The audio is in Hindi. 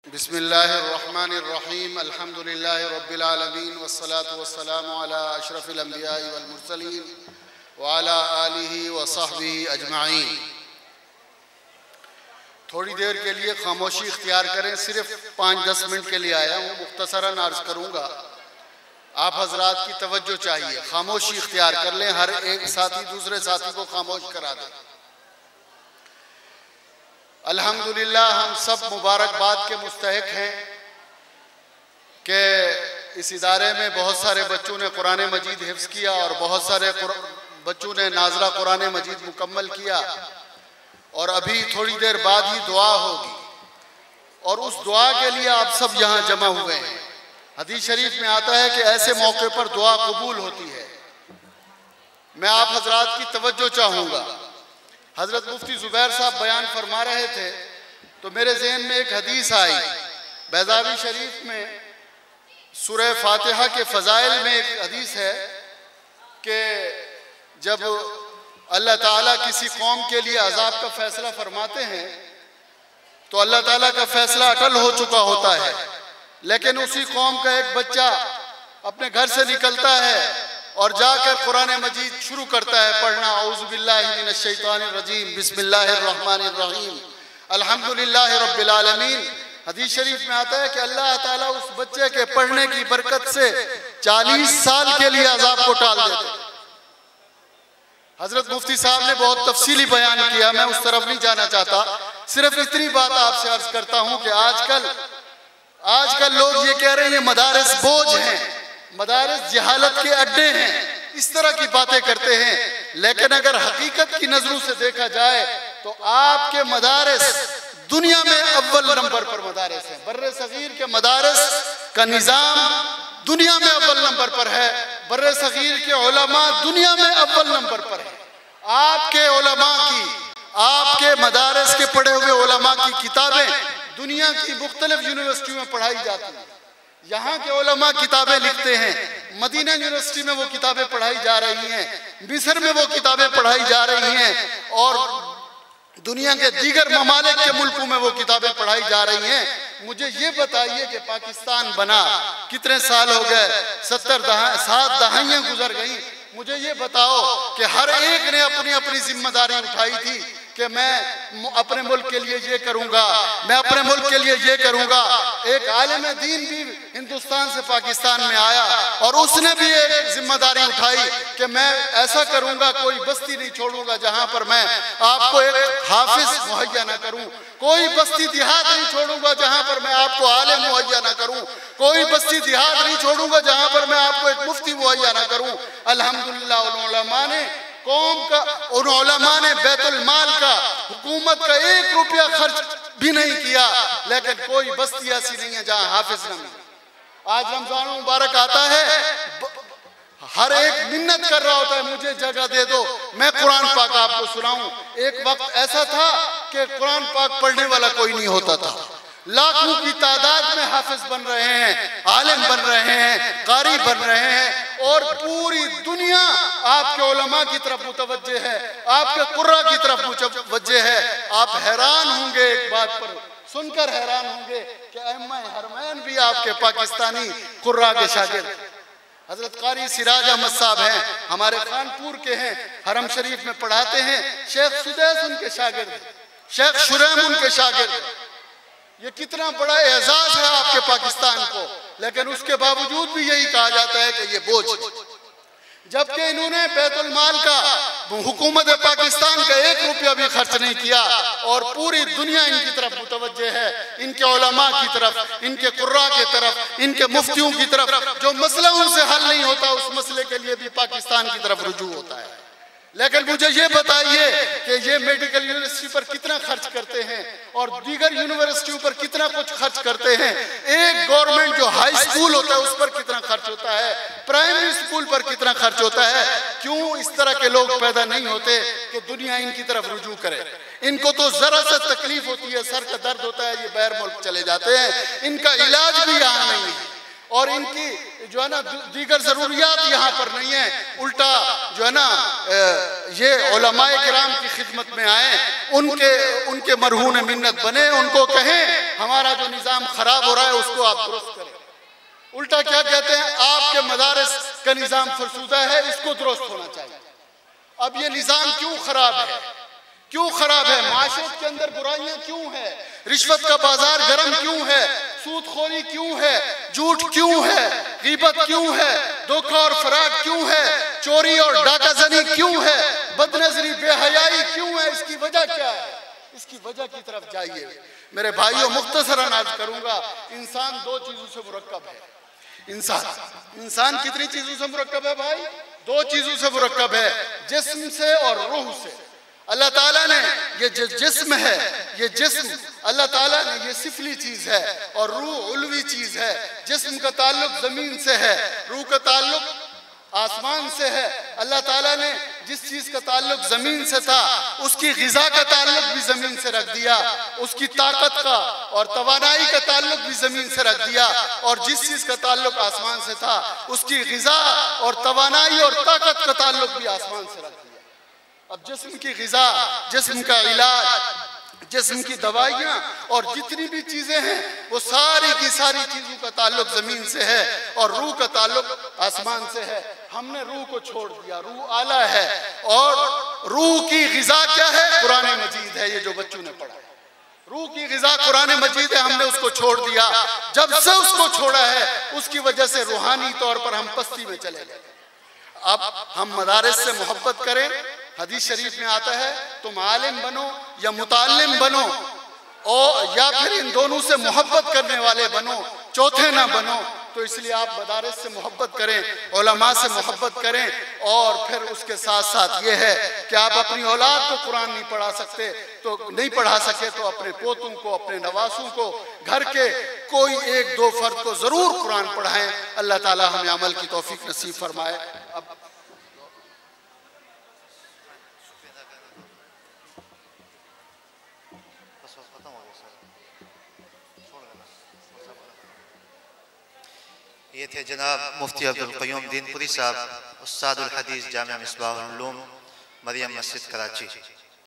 बिस्मिल्लाहिर्रहमानिर्रहीम अल्हम्दुलिल्लाहि रब्बिल आलमीन वस्सलातु वस्सलामु अला अशरफिल अंबियाइ वल मुरसलीन व अला आलिहि व सहबिहि अजमाइन। थोड़ी देर के लिए खामोशी इख्तियार करें, सिर्फ 5-10 मिनट के लिए आया हूँ। मुख्तसरन अर्ज करूँगा, आप हजरात की तवज्जो चाहिए। खामोशी इख्तियार कर लें, हर एक साथी दूसरे साथी को खामोश करा दें। अल्हम्दुलिल्लाह हम सब मुबारकबाद के मुस्तहिक हैं कि इस इदारे में बहुत सारे बच्चों ने कुरान मजीद हिफ्ज़ किया और बहुत सारे बच्चों ने नाज़िला कुरान मजीद मुकम्मल किया। और अभी थोड़ी देर बाद ही दुआ होगी और उस दुआ के लिए आप सब यहाँ जमा हुए हैं। हदीस शरीफ में आता है कि ऐसे मौके पर दुआ कबूल होती है। मैं आप हजरात की तवज्जो चाहूँगा। हज़रत मुफ्ती ज़ुबैर साहब बयान फरमा रहे थे तो मेरे ज़हन में एक हदीस आई। बैज़ावी शरीफ में सूरह फातिहा के फ़ज़ाइल में एक हदीस है कि जब अल्लाह ताला किसी कौम के लिए अज़ाब का फ़ैसला फरमाते हैं तो अल्लाह ताला का फ़ैसला अटल हो चुका होता है, लेकिन उसी कौम का एक बच्चा अपने घर से निकलता है और जाकर कुरान मजीद शुरू करता है पढ़ना। औज़ु बिल्लाहि मिनश शैतानिर रजीम, बिस्मिल्लाहिर रहमानिर रहीम, अल्हम्दुलिल्लाहि रब्बिल आलमीन। हदीस शरीफ में आता है कि अल्लाह ताला उस बच्चे के पढ़ने की बरकत से 40 साल के लिए अजाब को टाल देते। हजरत मुफ्ती साहब ने बहुत तफसीली बयान किया, मैं उस तरफ नहीं जाना चाहता। सिर्फ इतनी बात आपसे अर्ज करता हूँ कि आजकल लोग ये कह रहे हैं मदारिस बोझ हैं, मदारिस जहालत के अड्डे हैं, इस तरह की बातें करते हैं। लेकिन अगर हकीकत की नजरों से देखा जाए तो आपके मदारिस दुनिया में अव्वल नंबर पर मदारिस हैं। बर्रे सगीर के मदारिस का निज़ाम दुनिया में अव्वल नंबर पर है। बर्रे सगीर के उलमा दुनिया में अव्वल नंबर पर है। आपके उलमा की, आपके मदारिस के पढ़े हुए उलमा की किताबें दुनिया की मुख्तलिफ यूनिवर्सिटियों में पढ़ाई जाती हैं। यहाँ के उलमा किताबें लिखते हैं, मदीना यूनिवर्सिटी में वो किताबें पढ़ाई जा रही हैं, मिस्र में वो किताबें पढ़ाई जा रही हैं और दुनिया के दीगर ममालिक के मुल्कों में वो किताबें पढ़ाई जा रही हैं। मुझे ये बताइए कि पाकिस्तान बना कितने साल हो गए? 7 दहाइयाँ गुजर गई। मुझे ये बताओ कि हर एक ने अपनी अपनी जिम्मेदारी उठाई थी कि मैं अपने मुल्क के लिए ये करूँगा, मैं अपने मुल्क के लिए ये करूँगा। एक आलिम दीन भी हिंदुस्तान से पाकिस्तान में आया और उसने भी एक जिम्मेदारी उठाई कि मैं ऐसा करूँगा, कोई बस्ती नहीं छोड़ूंगा जहाँ पर मैं आपको एक हाफिज मुहैया ना करूँ, कोई बस्ती देहात नहीं छोड़ूंगा जहाँ पर मैं आपको आलिम मुहैया ना करूँ, कोई बस्ती देहात नहीं छोड़ूंगा जहाँ पर मैं आपको एक मुफ्ती मुहैया ना करूँ। अल्हम्दुलिल्लाह उन उलमा ने कौम का, उन उलमा ने बैतुल माल का, हुकूमत का 1 रुपया खर्च भी नहीं किया, लेकिन कोई बस्ती ऐसी नहीं है जहाँ हाफिज न मिले। आज रमजान मुबारक आता है, हर एक मिन्नत कर रहा होता है मुझे जगह दे दो, मैं कुरान पाक आपको सुनाऊं। एक वक्त ऐसा था कि कुरान पाक पढ़ने वाला कोई नहीं होता था। लाखों की तादाद में हाफिज बन रहे हैं, आलिम बन रहे हैं, कारी बन रहे हैं और पूरी दुनिया आपके उलमा की तरफ मुतवज्जे है, आपके कुर्रा की तरफ मुतवज्जे है। आप हैरान होंगे, एक बात पर सुनकर हैरान होंगे कि अइम्मा हरमैन भी आपके पाकिस्तानी कुर्रा के शागिर्द। हजरत कारी सिराज अहमद साहब हैं, हमारे खानपुर के हैं, हरम शरीफ में पढ़ाते हैं। शेख सुदैस उनके शागिर्द, शेख शुरैम उनके शागिर्द। ये कितना बड़ा एजाज है आपके पाकिस्तान को, लेकिन उसके बावजूद भी यही कहा जाता है कि ये बोझ, जबकि इन्होंने बैतुल माल का, हुकूमत पाकिस्तान का 1 रुपया भी खर्च नहीं किया और पूरी दुनिया इनकी तरफ मुतवज्जे है, इनके उलमा की तरफ, इनके कुर्रा की तरफ, इनके मुफ्तियों की तरफ। जो मसला उनसे हल नहीं होता उस मसले के लिए भी पाकिस्तान की तरफ रुजू होता है। लेकिन मुझे ये बताइए कि ये मेडिकल यूनिवर्सिटी पर कितना खर्च करते हैं और दीगर यूनिवर्सिटियों पर कितना कुछ खर्च करते हैं। एक गवर्नमेंट जो हाई स्कूल होता है उस पर कितना खर्च होता है, प्राइमरी स्कूल पर कितना खर्च होता है। क्यों इस तरह के लोग पैदा नहीं होते कि दुनिया इनकी तरफ रुजू करे? इनको तो जरा सा तकलीफ होती है, सर का दर्द होता है, ये बाहर मुल्क चले जाते हैं, इनका इलाज भी यहाँ नहीं है। और इनकी जो है ना दीगर ज़रूरियात यहाँ पर नहीं है। उल्टा जो है ना ये उलमाए किराम की खिदमत में आए, उनके मरहून मिन्नत बने, उनको कहें हमारा जो निज़ाम ख़राब हो रहा है उसको आप दुरुस्त करें। उल्टा क्या कहते हैं, आपके मदारस का निज़ाम फरसूदा है, इसको दुरुस्त होना चाहिए। अब ये निज़ाम क्यों ख़राब है, क्यों ख़राब है? माशरत के अंदर बुराइयां क्यों है? रिश्वत का बाजार गर्म क्यों है? सूदखोरी क्यों है? झूठ क्यों है? गीबत क्यों है? धोखा और फराग क्यों है? चोरी और डाकाजनी क्यों है? बदनजरी बेहयाई क्यों है? इसकी वजह क्या है? इसकी वजह की तरफ जाइए मेरे भाइयों। मुख्तसरन अर्ज करूंगा, इंसान दो चीजों से मुरक्कब है। इंसान कितनी चीजों से मुरक्कब है भाई? दो चीजों से मुरक्कब है, जिस्म से और रूह से। अल्लाह ताला ने ये जो जिस्म है, ये जिस्म अल्लाह ताला ने ये सिफली चीज है और रूह उल्वी चीज है। जिस्म का ताल्लुक जमीन से है, रूह का ताल्लुक आसमान से है। अल्लाह ताला ने जिस चीज का ताल्लुक जमीन से था उसकी ग़िज़ा का ताल्लुक भी जमीन से रख दिया, उसकी ताकत का और तवानाई का ताल्लुक भी जमीन से रख दिया, और जिस चीज का ताल्लुक आसमान से था उसकी ग़िज़ा और तवानाई और ताकत का ताल्लुक भी आसमान से रख दिया। अब जिस्म की ग़िज़ा, जिस्म का इलाज, जिस्म की दवाइयाँ और जितनी भी चीजें हैं वो सारी की सारी चीजों का ताल्लुक जमीन से है और रूह का ताल्लुक आसमान से है। हमने रूह को छोड़ दिया, रूह आला है और रूह की ग़िज़ा क्या है? कुरान मजीद है। ये जो बच्चों ने पढ़ा, रूह की ग़िज़ा कुरान मजीद है, हमने उसको छोड़ दिया। जब से उसको छोड़ा है उसकी वजह से रूहानी तौर पर हम पस्ती में चले गए। अब हम मदारिस से मोहब्बत करें। हदीस शरीफ में आता है तुम आलिम बनो या मुताल्लिम बनो, और या फिर इन दोनों से मोहब्बत करने वाले बनो, चौथे ना बनो। तो इसलिए आप मदारिस से मोहब्बत करें, उलमा से मोहब्बत करें, और फिर उसके साथ साथ ये है कि आप अपनी औलाद को कुरान नहीं पढ़ा सकते तो नहीं पढ़ा सके तो अपने पोतों को, अपने नवासों को, घर के कोई एक दो फर्द को जरूर कुरान पढ़ाएं। अल्लाह ताला हमें अमल की तौफीक नसीब फरमाए। अब ये थे जनाब मुफ्ती अब्दुल क़य्यूम दीनपुरी साहब, उस्तादुल हदीस जामिया मिसबाहुल उलूम, मरियम मस्जिद कराची।